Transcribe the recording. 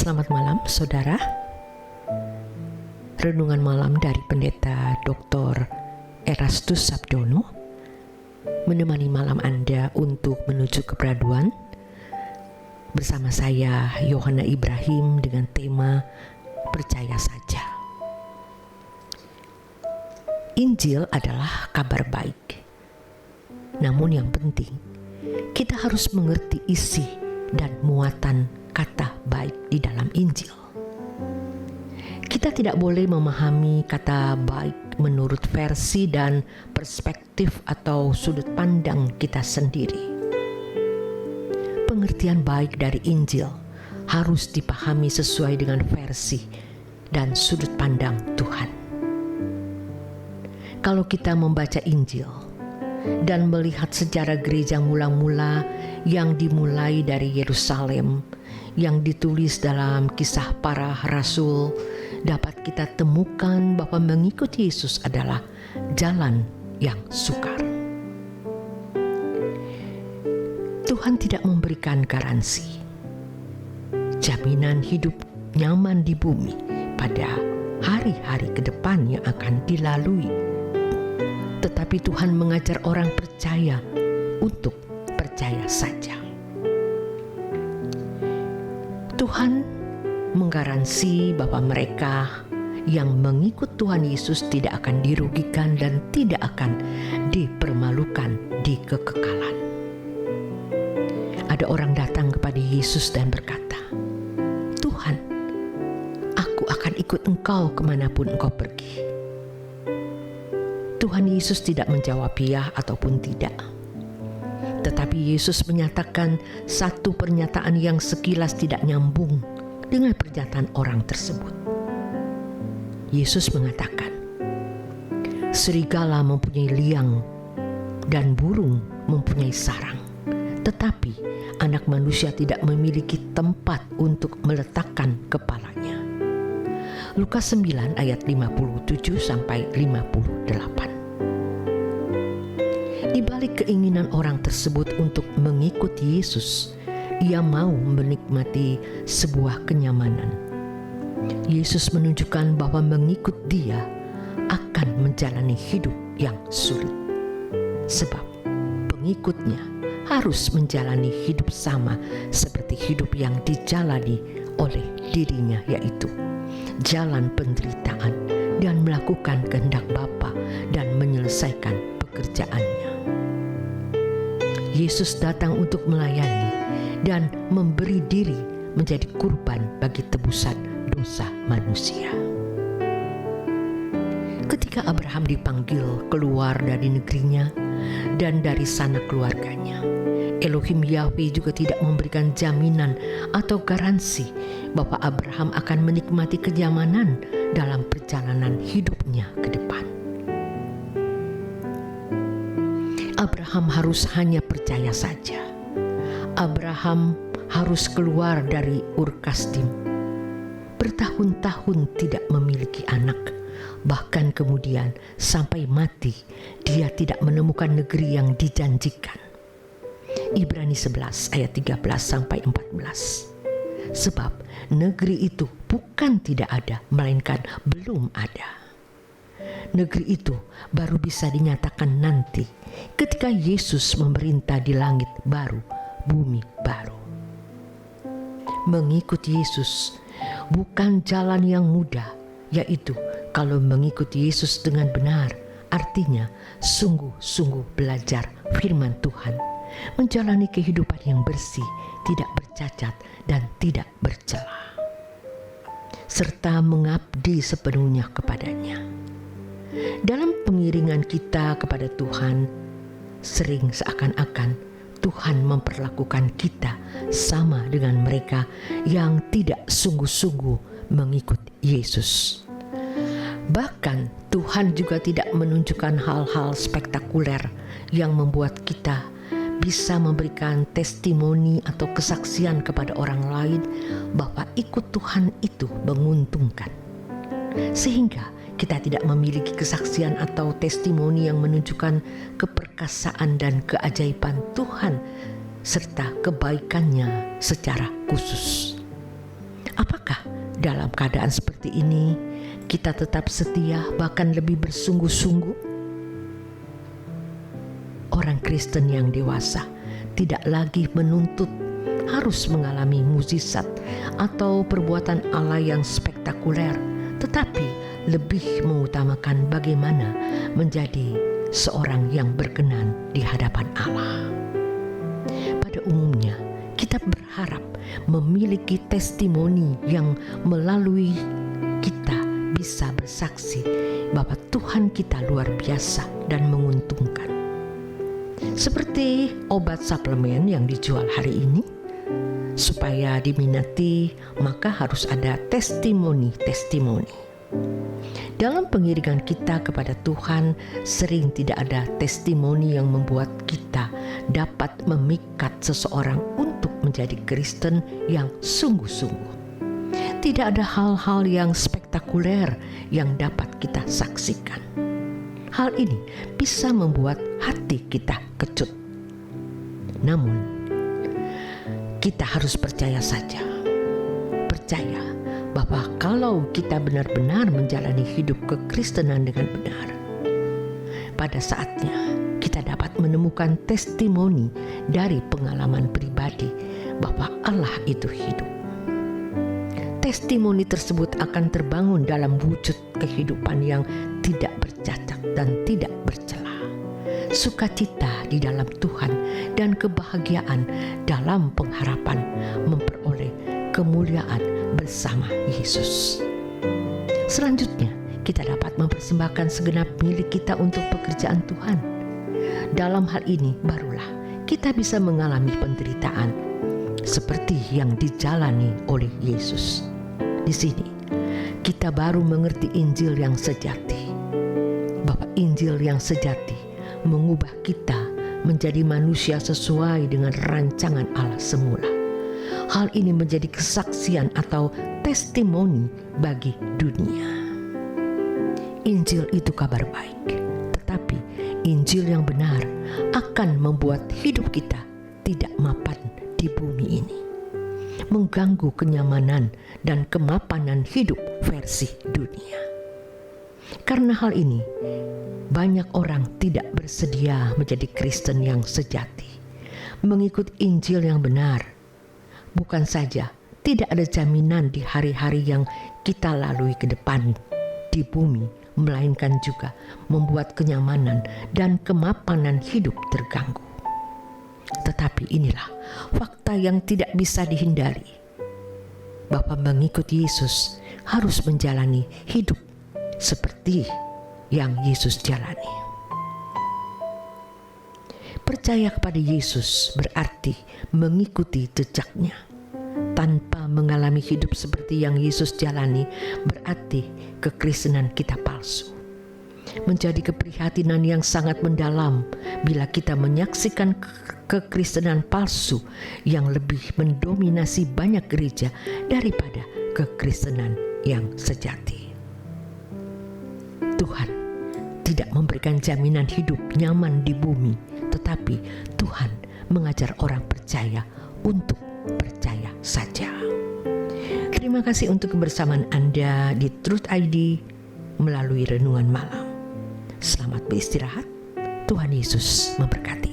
Selamat malam saudara. Renungan malam dari Pendeta Dr. Erastus Sabdono menemani malam Anda untuk menuju keperaduan. Bersama saya Yohana Ibrahim dengan tema Percaya Saja. Injil adalah kabar baik. Namun yang penting, kita harus mengerti isi dan muatan kata baik di dalam Injil. Kita tidak boleh memahami kata baik menurut versi dan perspektif atau sudut pandang kita sendiri. Pengertian baik dari Injil harus dipahami sesuai dengan versi dan sudut pandang Tuhan. Kalau kita membaca Injil dan melihat sejarah gereja mula-mula yang dimulai dari Yerusalem, yang ditulis dalam Kisah Para Rasul, dapat kita temukan bahwa mengikuti Yesus adalah jalan yang sukar. Tuhan tidak memberikan garansi, jaminan hidup nyaman di bumi pada hari-hari ke depan yang akan dilalui. Tetapi Tuhan mengajar orang percaya untuk percaya saja. Tuhan menggaransi bahwa mereka yang mengikut Tuhan Yesus tidak akan dirugikan dan tidak akan dipermalukan di kekekalan. Ada orang datang kepada Yesus dan berkata, "Tuhan, aku akan ikut Engkau kemanapun Engkau pergi." Tuhan Yesus tidak menjawab ya ataupun tidak. Tetapi Yesus menyatakan satu pernyataan yang sekilas tidak nyambung dengan pernyataan orang tersebut. Yesus mengatakan, "Serigala mempunyai liang dan burung mempunyai sarang, tetapi anak manusia tidak memiliki tempat untuk meletakkan kepalanya." Lukas 9 ayat 57 sampai 58. Di balik keinginan orang tersebut untuk mengikuti Yesus, ia mau menikmati sebuah kenyamanan. Yesus menunjukkan bahwa mengikut Dia akan menjalani hidup yang sulit. Sebab pengikutnya harus menjalani hidup sama seperti hidup yang dijalani oleh dirinya, yaitu jalan penderitaan dan melakukan kehendak Bapa dan menyelesaikan pekerjaannya. Yesus datang untuk melayani dan memberi diri menjadi kurban bagi tebusan dosa manusia. Ketika Abraham dipanggil keluar dari negerinya dan dari sana keluarganya, Elohim Yahweh juga tidak memberikan jaminan atau garansi bahwa Abraham akan menikmati kenyamanan dalam perjalanan hidupnya ke depan. Abraham harus hanya percaya saja. Abraham harus keluar dari Ur Kasdim. Bertahun-tahun tidak memiliki anak. Bahkan kemudian sampai mati dia tidak menemukan negeri yang dijanjikan. Ibrani 11 ayat 13 sampai 14. Sebab negeri itu bukan tidak ada, melainkan belum ada. Negeri itu baru bisa dinyatakan nanti ketika Yesus memerintah di langit baru, bumi baru. Mengikuti Yesus bukan jalan yang mudah, yaitu kalau mengikuti Yesus dengan benar, artinya sungguh-sungguh belajar firman Tuhan, menjalani kehidupan yang bersih, tidak bercacat dan tidak bercela, serta mengabdi sepenuhnya kepadanya. Dalam pengiringan kita kepada Tuhan, sering seakan-akan Tuhan memperlakukan kita sama dengan mereka yang tidak sungguh-sungguh mengikut Yesus. Bahkan Tuhan juga tidak menunjukkan hal-hal spektakuler yang membuat kita bisa memberikan testimoni atau kesaksian kepada orang lain bahwa ikut Tuhan itu menguntungkan. Sehingga kita tidak memiliki kesaksian atau testimoni yang menunjukkan keperkasaan dan keajaiban Tuhan serta kebaikannya secara khusus. Apakah dalam keadaan seperti ini kita tetap setia, bahkan lebih bersungguh-sungguh? Orang Kristen yang dewasa tidak lagi menuntut harus mengalami mukjizat atau perbuatan Allah yang spektakuler, tetapi lebih mengutamakan bagaimana menjadi seorang yang berkenan di hadapan Allah. Pada umumnya, kita berharap memiliki testimoni yang melalui kita bisa bersaksi bahwa Tuhan kita luar biasa dan menguntungkan. Seperti obat suplemen yang dijual hari ini, supaya diminati maka harus ada testimoni. Dalam pengiringan kita kepada Tuhan, sering tidak ada testimoni yang membuat kita dapat memikat seseorang untuk menjadi Kristen yang sungguh-sungguh. Tidak ada hal-hal yang spektakuler yang dapat kita saksikan. Hal ini bisa membuat hati kita kecut. Namun, kita harus percaya saja. Percaya bahwa kalau kita benar-benar menjalani hidup kekristenan dengan benar, pada saatnya kita dapat menemukan testimoni dari pengalaman pribadi bahwa Allah itu hidup. Testimoni tersebut akan terbangun dalam wujud kehidupan yang tidak bercacat dan tidak bercela. Sukacita di dalam Tuhan dan kebahagiaan dalam pengharapan memperoleh kemuliaan bersama Yesus. Selanjutnya, kita dapat mempersembahkan segenap milik kita untuk pekerjaan Tuhan. Dalam hal ini barulah kita bisa mengalami penderitaan seperti yang dijalani oleh Yesus. Di sini kita baru mengerti Injil yang sejati. Bahwa Injil yang sejati mengubah kita menjadi manusia sesuai dengan rancangan Allah semula. Hal ini menjadi kesaksian atau testimoni bagi dunia. Injil itu kabar baik, tetapi Injil yang benar akan membuat hidup kita tidak mapan di bumi ini, mengganggu kenyamanan dan kemapanan hidup versi dunia. Karena hal ini, banyak orang tidak bersedia menjadi Kristen yang sejati, mengikut Injil yang benar. Bukan saja tidak ada jaminan di hari-hari yang kita lalui ke depan di bumi, melainkan juga membuat kenyamanan dan kemapanan hidup terganggu. Tetapi inilah fakta yang tidak bisa dihindari, bahwa mengikut Yesus harus menjalani hidup seperti yang Yesus jalani. Percaya kepada Yesus berarti mengikuti jejaknya. Tanpa mengalami hidup seperti yang Yesus jalani berarti kekristenan kita palsu. Menjadi keprihatinan yang sangat mendalam bila kita menyaksikan kekristenan palsu yang lebih mendominasi banyak gereja daripada kekristenan yang sejati. Tuhan tidak memberikan jaminan hidup nyaman di bumi, tetapi Tuhan mengajar orang percaya untuk percaya saja. Terima kasih untuk kebersamaan Anda di Truth ID melalui renungan malam. Selamat beristirahat. Tuhan Yesus memberkati.